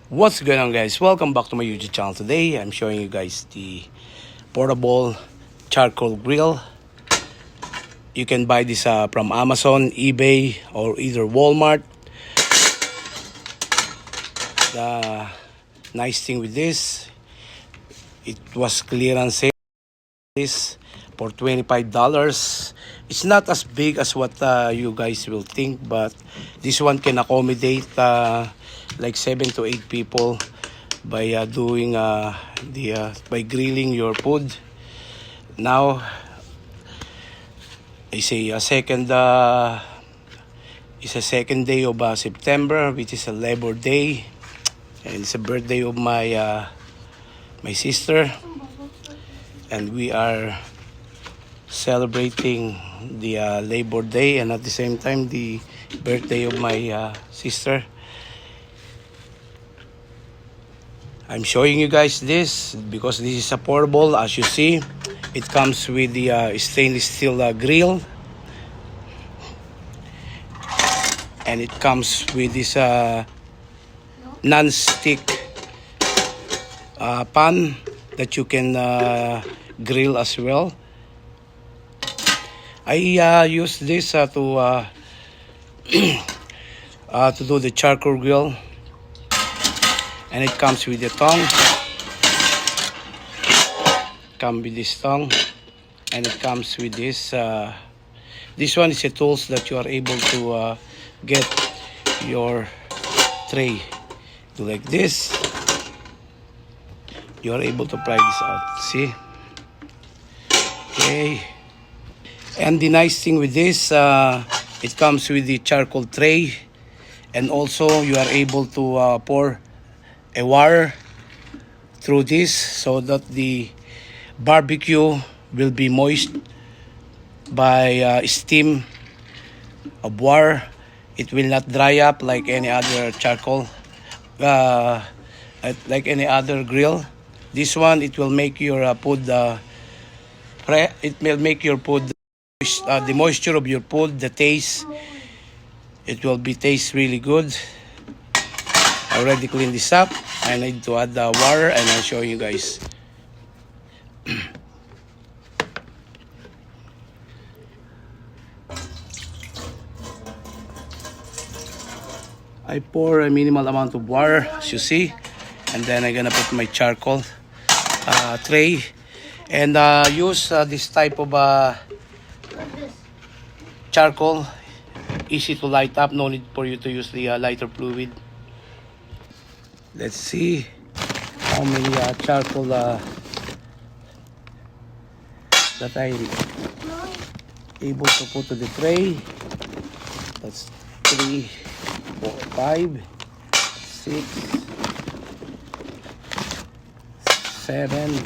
What's going on, guys? Welcome back to my YouTube channel. Today I'm showing you guys the portable charcoal grill. You can buy this from Amazon, eBay, or either Walmart. The nice thing with this, it was clearance sale this for $25. It's not as big as what you guys will think, but this one can accommodate like 7 to 8 people by doing by grilling your food. Now it's a second it's a second day of September, which is a Labor Day, and it's a birthday of my sister, and we are celebrating the Labor Day and at the same time the birthday of my sister. I'm showing you guys this because this is a portable. As you see, it comes with the stainless steel grill, and it comes with this non-stick pan that you can grill as well. I use this to do the charcoal grill, and it comes with the tongue. Come with this tongue, and it comes with this. This one is a tools that you are able to get your tray. Do like this. You are able to pry this out. See? Okay. And the nice thing with this, it comes with the charcoal tray, and also you are able to pour a wire through this so that the barbecue will be moist by steam of wire. It will not dry up like any other charcoal, like any other grill. This one, it will make your food, it will make your food, the moisture of your food, the taste, it will be taste really good. I already cleaned this up. I need to add the water, and I'll show you guys. I pour a minimal amount of water, as you see, and then I'm gonna put my charcoal tray, and use this type of charcoal, easy to light up, no need for you to use the lighter fluid. Let's see how many charcoal that I'm able to put to the tray. That's 3, 4, 5, 6, 7,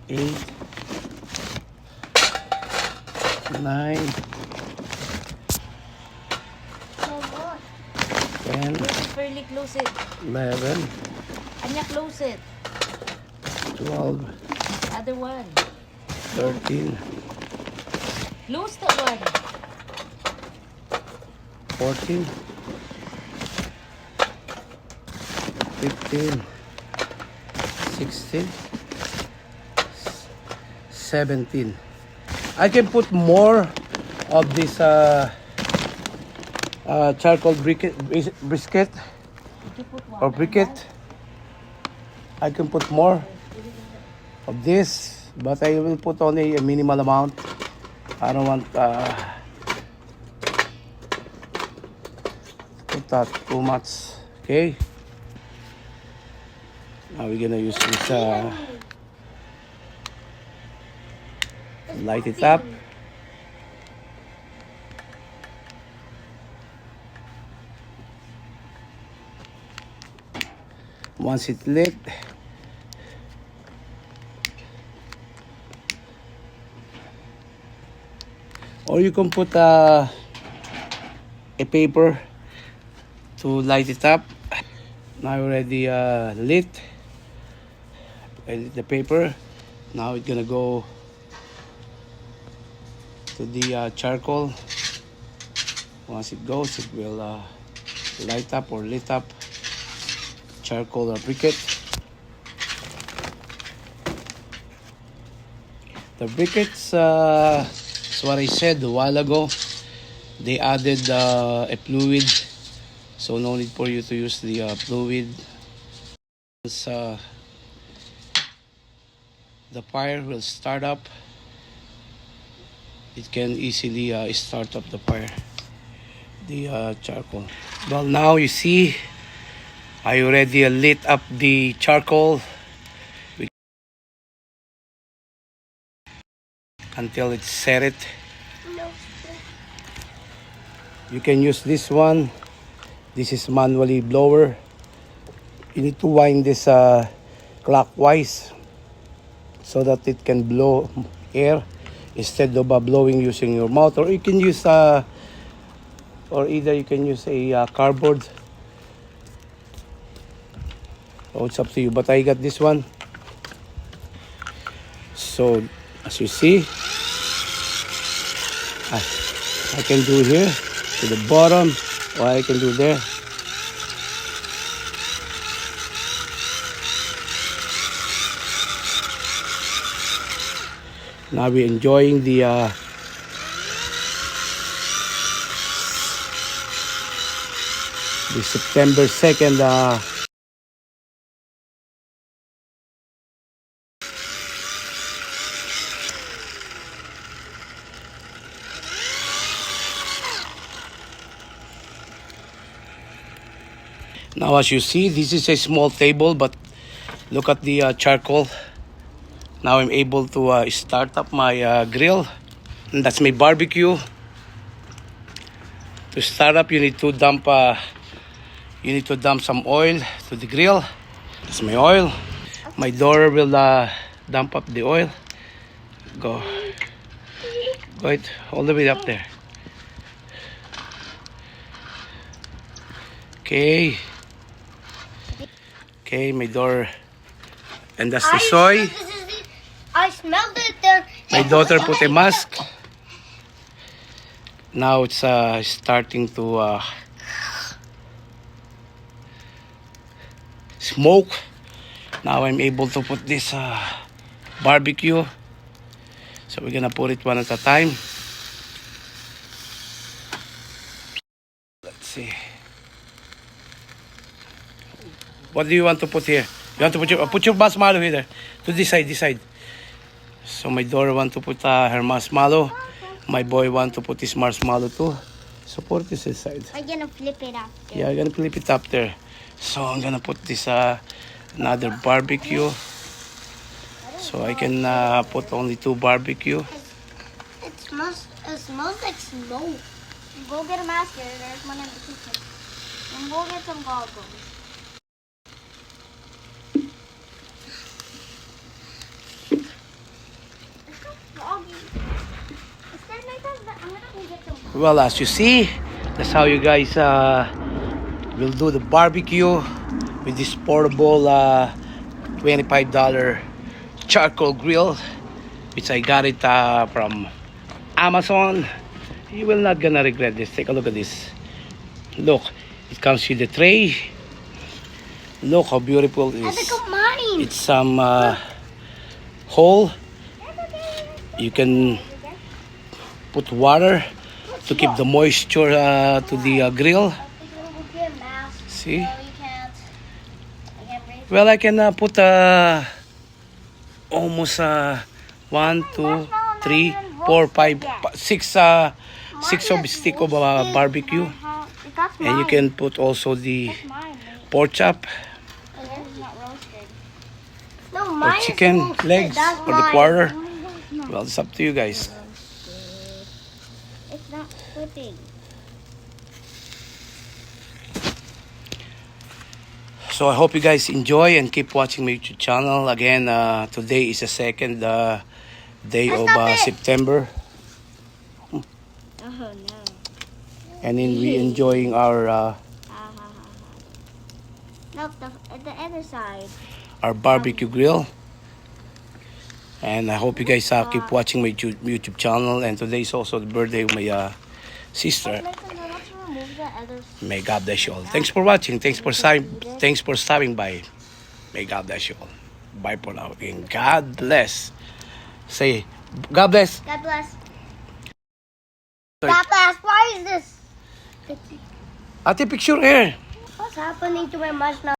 8, 9, 10, Fairly close it. 11, Anya, close it. 12, Other one. 13, Close that one. 14, 15, 16, 17. I can put more of this charcoal brisket You put one. or briquette. I can put more of this, but I will put only a minimal amount. I don't want put that too much. Okay. Now we're gonna use this light it up. Once it's lit, or you can put a paper to light it up. Now already lit. I lit the paper. Now it's gonna go to the charcoal. Once it goes, it will light up or lit up charcoal briquette. The briquettes, is what I said a while ago. They added a fluid, so no need for you to use the fluid. Once the fire will start up, it can easily start up the fire, the charcoal. Well, now you see, I already lit up the charcoal until it's set it. You can use this one. This is manually blower. You need to wind this clockwise so that it can blow air instead of blowing using your mouth, or you can use or either you can use a cardboard. Oh, it's up to you, but I got this one. So as you see, I can do here to the bottom, or I can do there. Now we're enjoying the September 2nd Now as you see, this is a small table, but look at the charcoal. Now I'm able to start up my grill, and that's my barbecue. To start up, you need to dump some oil to the grill. That's my oil. My daughter will dump up the oil. Go it all the way up there. Okay, my daughter, and that's the soy. I smelled it there. My daughter put a mask. Now it's starting to smoke. Now I'm able to put this barbecue. So we're gonna put it one at a time. Let's see. What do you want to put here? You want to put your marshmallow here, to this side. So my daughter want to put her marshmallow. My boy want to put his marshmallow too. So put this inside. I'm gonna flip it up. Yeah, I'm gonna flip it up there. So I'm gonna put this another barbecue. So I can put only 2 barbecue. It smells like smoke. Go get a mask. There's one in the kitchen. And go get some goggles. Well, as you see, that's how you guys will do the barbecue with this portable $25 charcoal grill, which I got it from Amazon. You will not gonna regret this. Take a look at this. Look, it comes with the tray. Look how beautiful it I is. think of mine. It's some hole. You can put water to keep the moisture to the grill. See? Well, I can put almost 1, 2, 3, 4, 5, 6 of stick of barbecue, and you can put also the pork chop or chicken legs or the quarter. Well, it's up to you guys. It's not flipping. So I hope you guys enjoy and keep watching my YouTube channel. Again, today is the 2nd day of September, Oh no. and then we enjoying our Nope, the other side. our barbecue grill. And I hope you guys keep watching my YouTube channel. And today is also the birthday of my sister. move the others? May God bless you all. Thanks for watching. Thanks for stopping by. May God bless you all. Bye for now. And God bless. Say, God bless. God bless. Sorry. God bless. Why is this? Ate, picture here. What's happening to my mush now?